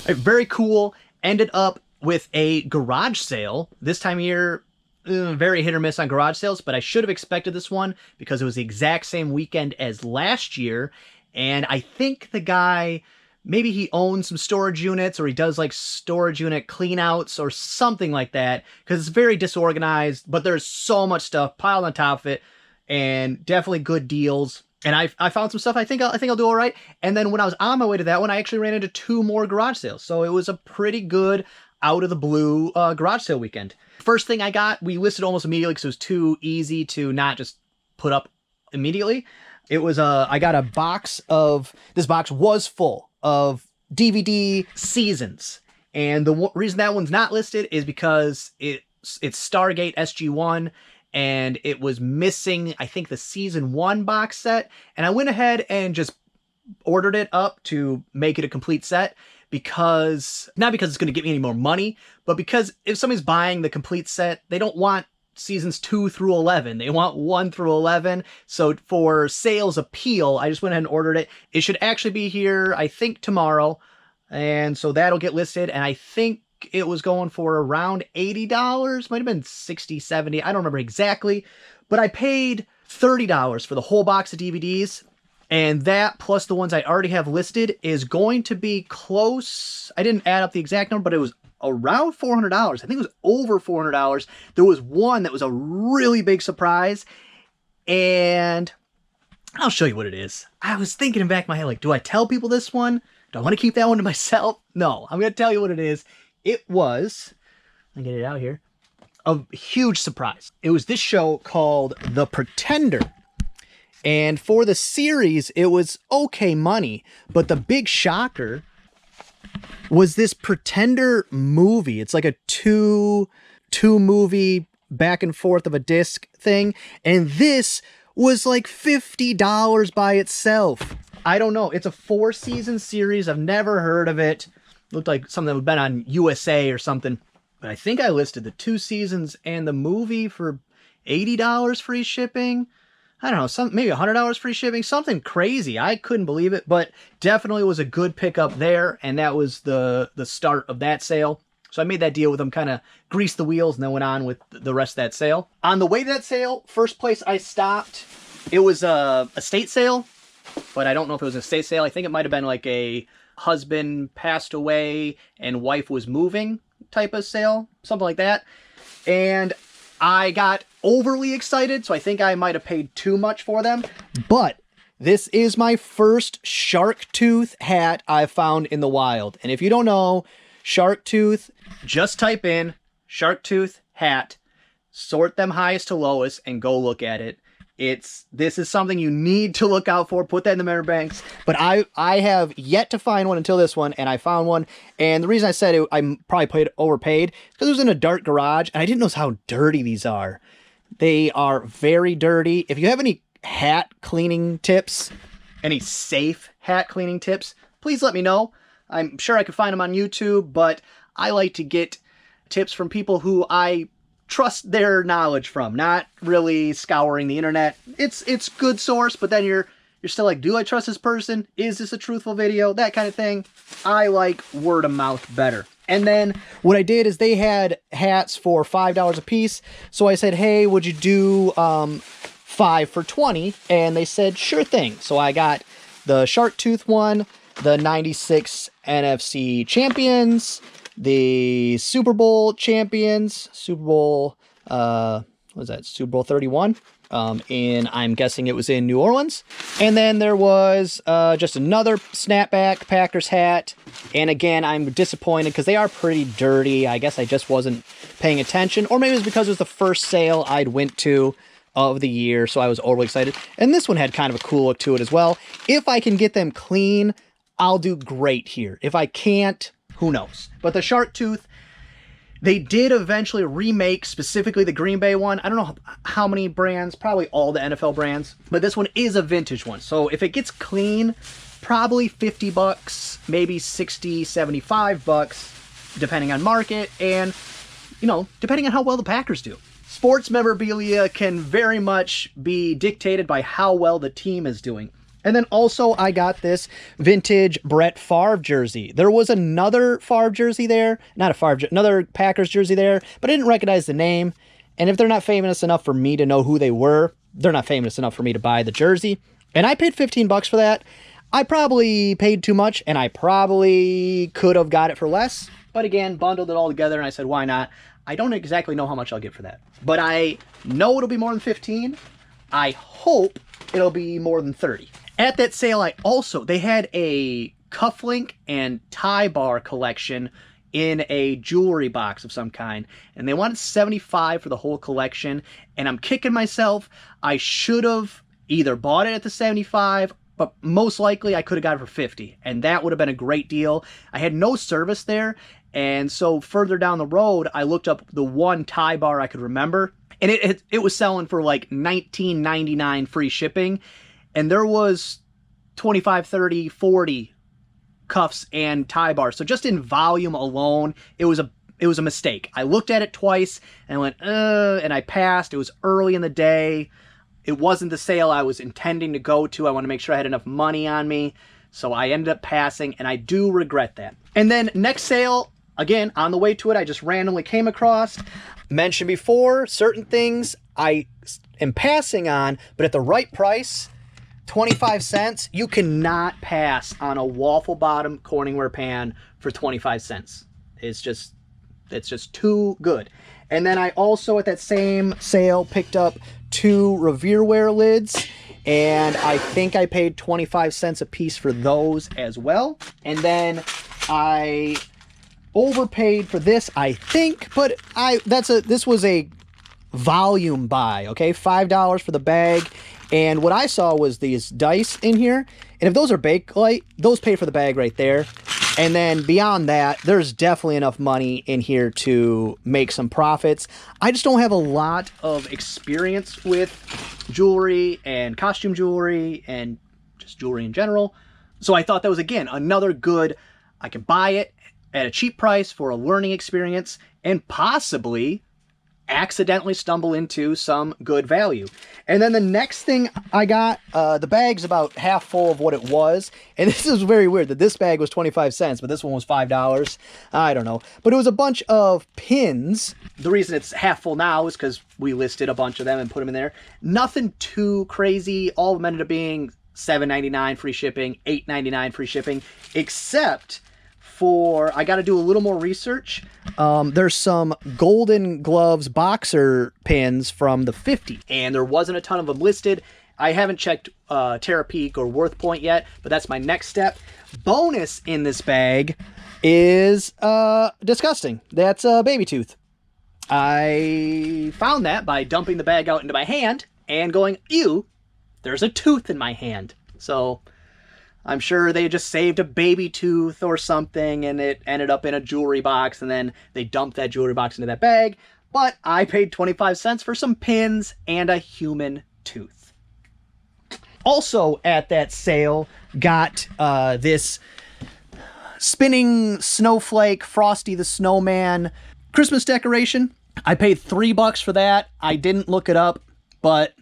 Very cool. Ended up with a garage sale. This time of year, very hit or miss on garage sales, but I should have expected this one because it was the exact same weekend as last year. And I think the guy, maybe he owns some storage units, or he does like storage unit cleanouts or something like that, because it's very disorganized, but there's so much stuff piled on top of it, and definitely good deals. And I found some stuff. I think I'll do all right. And then when I was on my way to that one, I actually ran into 2 more garage sales. So it was a pretty good out of the blue garage sale weekend. First thing I got, we listed almost immediately because it was too easy to not just put up immediately. It was I got a box of, this box was full of DVD seasons. And the reason that one's not listed is because it's Stargate SG-1. And it was missing, I think, the season 1 box set. And I went ahead and just ordered it up to make it a complete set, because, not because it's going to get me any more money, but because if somebody's buying the complete set, they don't want seasons 2 through 11. They want 1 through 11. So for sales appeal, I just went ahead and ordered it. It should actually be here, I think, tomorrow. And so that'll get listed. And I think it was going for around $80, might have been 60, 70, I don't remember exactly, but I paid $30 for the whole box of DVDs, and that plus the ones I already have listed is going to be close. I didn't add up the exact number, but it was around $400. I think it was over $400. There was one that was a really big surprise, and I'll show you what it is. I was thinking in the back of my head, like, do I tell people this one? Do I want to keep that one to myself? No, I'm going to tell you what it is. It was, I'll get it out here, a huge surprise. It was this show called The Pretender. And for the series, it was okay money. But the big shocker was this Pretender movie. It's like a two movie back and forth of a disc thing. And this was like $50 by itself. I don't know. It's a 4-season series. I've never heard of it. Looked like something that would have been on USA or something. But I think I listed the 2 seasons and the movie for $80 free shipping. I don't know, maybe $100 free shipping, something crazy. I couldn't believe it, but definitely was a good pickup there. And that was the start of that sale. So I made that deal with them, kind of greased the wheels, and then went on with the rest of that sale. On the way to that sale, first place I stopped, it was a estate sale, but I don't know if it was an estate sale. I think it might have been like a husband passed away and wife was moving type of sale, something like that. And I got overly excited, so I think I might have paid too much for them. But this is my first shark tooth hat I found in the wild. And if you don't know, shark tooth, just type in shark tooth hat, sort them highest to lowest, and go look at it. This is something you need to look out for. Put that in the memory banks. But I have yet to find one until this one, and I found one. And the reason I said I probably overpaid because it was in a dark garage, and I didn't know how dirty these are. They are very dirty. If you have any hat cleaning tips, any safe hat cleaning tips, please let me know. I'm sure I could find them on YouTube, but I like to get tips from people who I trust their knowledge from, not really scouring the internet. It's good source, but then you're still like, do I trust this person? Is this a truthful video? That kind of thing. I like word of mouth better. And then what I did is they had hats for $5 a piece. So I said, hey, would you do 5 for $20? And they said, sure thing. So I got the shark tooth one, the 96 NFC champions, the Super Bowl champions, Super Bowl, what was that, Super Bowl 31? And I'm guessing it was in New Orleans. And then there was just another snapback Packers hat. And again, I'm disappointed because they are pretty dirty. I guess I just wasn't paying attention. Or maybe it was because it was the first sale I'd went to of the year, so I was overly excited. And this one had kind of a cool look to it as well. If I can get them clean, I'll do great here. If I can't, who knows? But the shark tooth, they did eventually remake specifically the Green Bay one. I don't know how many brands, probably all the NFL brands, but this one is a vintage one. So if it gets clean, probably $50, maybe $60, $75, depending on market, and, you know, depending on how well the Packers do. Sports memorabilia can very much be dictated by how well the team is doing. And then also I got this vintage Brett Favre jersey. There was another Favre jersey there, not a Favre, another Packers jersey there, but I didn't recognize the name. And if they're not famous enough for me to know who they were, they're not famous enough for me to buy the jersey. And I paid 15 bucks for that. I probably paid too much, and I probably could have got it for less. But again, bundled it all together, and I said, why not? I don't exactly know how much I'll get for that. But I know it'll be more than 15. I hope it'll be more than 30. At that sale, they had a cufflink and tie bar collection in a jewelry box of some kind. And they wanted $75 for the whole collection. And I'm kicking myself. I should have either bought it at the $75, but most likely I could have got it for $50. And that would have been a great deal. I had no service there. And so further down the road, I looked up the one tie bar I could remember. And it was selling for like $19.99 free shipping. And there was 25, 30, 40 cuffs and tie bars. So just in volume alone, it was a mistake. I looked at it twice and I went, and I passed. It was early in the day. It wasn't the sale I was intending to go to. I want to make sure I had enough money on me. So I ended up passing, and I do regret that. And then next sale, again, on the way to it, I just randomly came across. Mentioned before, certain things I am passing on, but at the right price, 25 cents, you cannot pass on a waffle bottom Corningware pan for 25 cents. It's just too good. And then I also, at that same sale, picked up 2 Revereware lids, and I think I paid 25 cents a piece for those as well. And then I overpaid for this, I think, but this was a volume buy, okay? $5 for the bag. And what I saw was these dice in here. And if those are Bakelite, those pay for the bag right there. And then beyond that, there's definitely enough money in here to make some profits. I just don't have a lot of experience with jewelry and costume jewelry and just jewelry in general. So I thought that was, again, another good, I could buy it at a cheap price for a learning experience and possibly accidentally stumble into some good value. And then the next thing I got, the bag's about half full of what it was. And this is very weird that this bag was 25 cents, but this one was $5. I don't know. But it was a bunch of pins. The reason it's half full now is because we listed a bunch of them and put them in there. Nothing too crazy. All of them ended up being $7.99 free shipping, $8.99 free shipping, except for, I got to do a little more research. There's some Golden Gloves boxer pins from the 50s, and there wasn't a ton of them listed. I haven't checked Terapeak or Worth Point yet, but that's my next step. Bonus in this bag is disgusting. That's a baby tooth. I found that by dumping the bag out into my hand and going, ew, there's a tooth in my hand. So I'm sure they just saved a baby tooth or something and it ended up in a jewelry box and then they dumped that jewelry box into that bag. But I paid 25 cents for some pins and a human tooth. Also at that sale, got this spinning snowflake Frosty the Snowman Christmas decoration. I paid $3 for that. I didn't look it up, but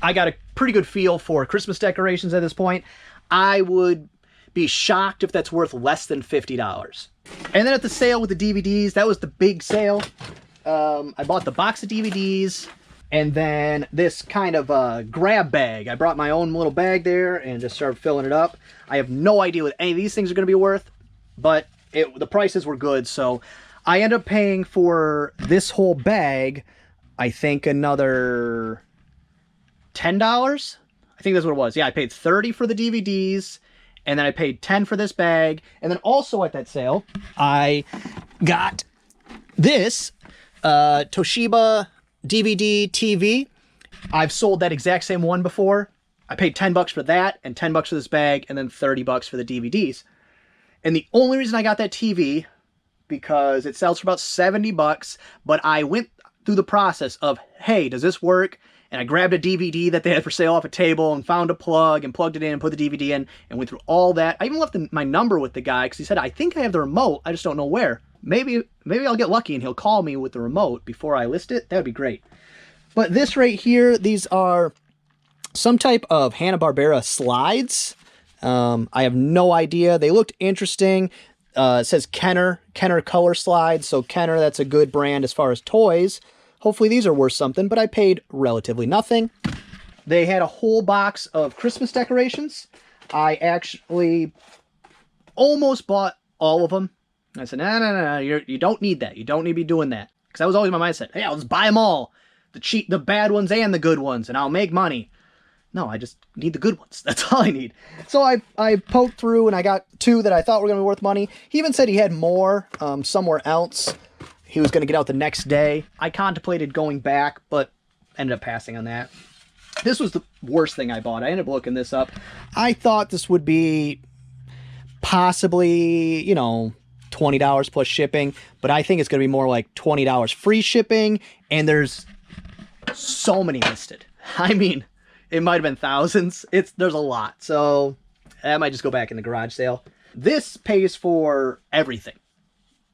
I got a pretty good feel for Christmas decorations at this point. I would be shocked if that's worth less than $50. And then at the sale with the DVDs, that was the big sale. I bought the box of DVDs and then this kind of grab bag. I brought my own little bag there and just started filling it up. I have no idea what any of these things are going to be worth, but the prices were good. So I ended up paying for this whole bag, I think another $10. I think that's what it was. Yeah, I paid $30 for the DVDs, and then I paid $10 for this bag. And then also at that sale, I got this Toshiba Dvd Tv. I've sold that exact same one before. I paid $10 for that, and $10 for this bag, and then $30 for the DVDs. And the only reason I got that TV, because it sells for about $70, but I went through the process of, hey, does this work? And I grabbed a DVD that they had for sale off a table and found a plug and plugged it in and put the DVD in and went through all that. I even left my number with the guy because he said, I think I have the remote. I just don't know where. Maybe I'll get lucky and he'll call me with the remote before I list it. That would be great. But this right here, these are some type of Hanna-Barbera slides. I have no idea. They looked interesting. It says Kenner color slides. So Kenner, that's a good brand as far as toys. Hopefully these are worth something, but I paid relatively nothing. They had a whole box of Christmas decorations. I actually almost bought all of them. I said, no, you don't need that. You don't need to be doing that. Because that was always my mindset. Hey, I'll just buy them all. The bad ones and the good ones, and I'll make money. No, I just need the good ones. That's all I need. So I poked through, and I got 2 that I thought were going to be worth money. He even said he had more somewhere else. He was going to get out the next day. I contemplated going back, but ended up passing on that. This was the worst thing I bought. I ended up looking this up. I thought this would be possibly, you know, $20 plus shipping, but I think it's going to be more like $20 free shipping, and there's so many listed. I mean, it might have been thousands. There's a lot, so I might just go back in the garage sale. This pays for everything.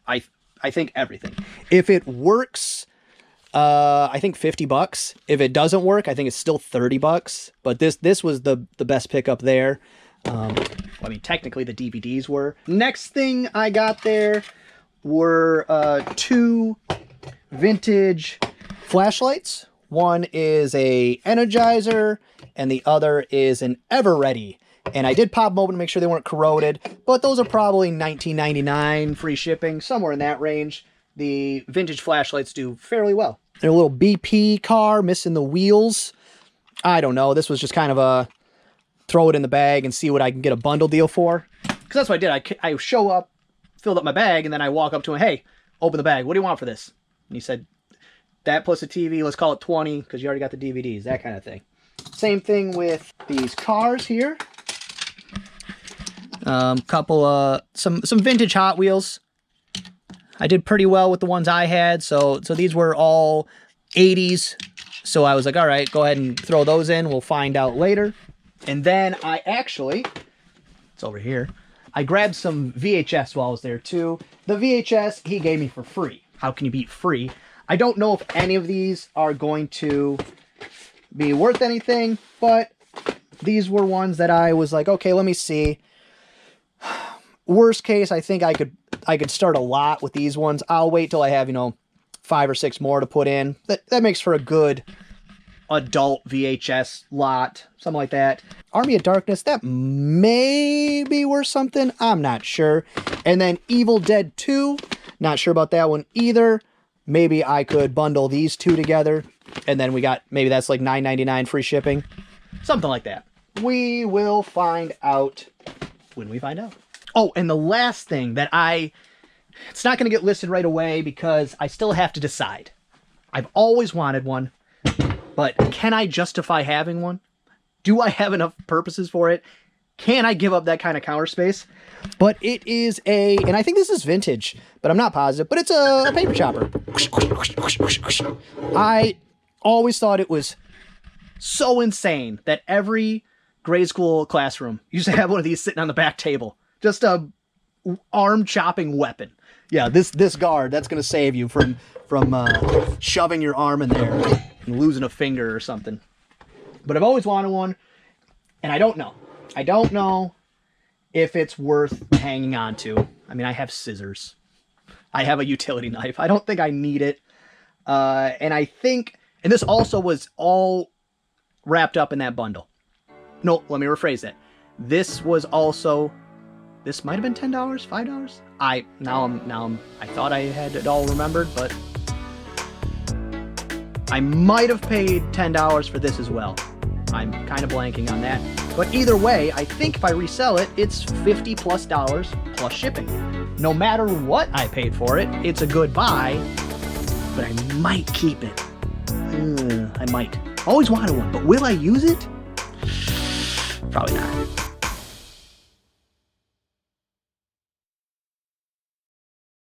I think everything. If it works, I think $50. If it doesn't work, I think it's still $30. But this was the best pickup there. I mean, technically the DVDs were. Next thing I got there were 2 vintage flashlights. One is a Energizer, and the other is an Ever-Ready. And I did pop them open to make sure they weren't corroded, but those are probably $19.99 free shipping, somewhere in that range. The vintage flashlights do fairly well. They're a little BP car, missing the wheels. I don't know. This was just kind of a throw it in the bag and see what I can get a bundle deal for. Because that's what I did. I show up, filled up my bag, and then I walk up to him, hey, open the bag. What do you want for this? And he said, that plus a TV, let's call it 20, because you already got the DVDs, that kind of thing. Same thing with these cars here. Some vintage Hot Wheels. I did pretty well with the ones I had, so these were all 80s. So I was like, all right, go ahead and throw those in. We'll find out later. And then I actually, it's over here, I grabbed some VHS while I was there too. The VHS he gave me for free. How can you beat free? I don't know if any of these are going to be worth anything, but these were ones that I was like, okay, let me see. Worst case, I think I could start a lot with these ones. I'll wait till I have, 5 or 6 more to put in. That makes for a good adult VHS lot, something like that. Army of Darkness, that may be worth something. I'm not sure. And then Evil Dead 2, not sure about that one either. Maybe I could bundle these 2 together, and then we got, maybe that's like $9.99 free shipping. Something like that. We will find out when we find out. Oh, and the last thing that it's not going to get listed right away because I still have to decide. I've always wanted one, but can I justify having one? Do I have enough purposes for it? Can I give up that kind of counter space? But it is and I think this is vintage, but I'm not positive, but it's a paper chopper. I always thought it was so insane that every grade school classroom used to have one of these sitting on the back table. Just a arm chopping weapon. Yeah, this guard, that's going to save you from shoving your arm in there and losing a finger or something. But I've always wanted one, and I don't know. I don't know if it's worth hanging on to. I mean, I have scissors. I have a utility knife. I don't think I need it. And I think, and this also was all wrapped up in that bundle. No, let me rephrase that. This was also, this might have been $10, $5. I thought I had it all remembered, but I might have paid $10 for this as well. I'm kind of blanking on that. But either way, I think if I resell it, it's $50+ plus shipping. No matter what I paid for it, it's a good buy, but I might keep it. I might. Always wanted one, but will I use it? Probably not.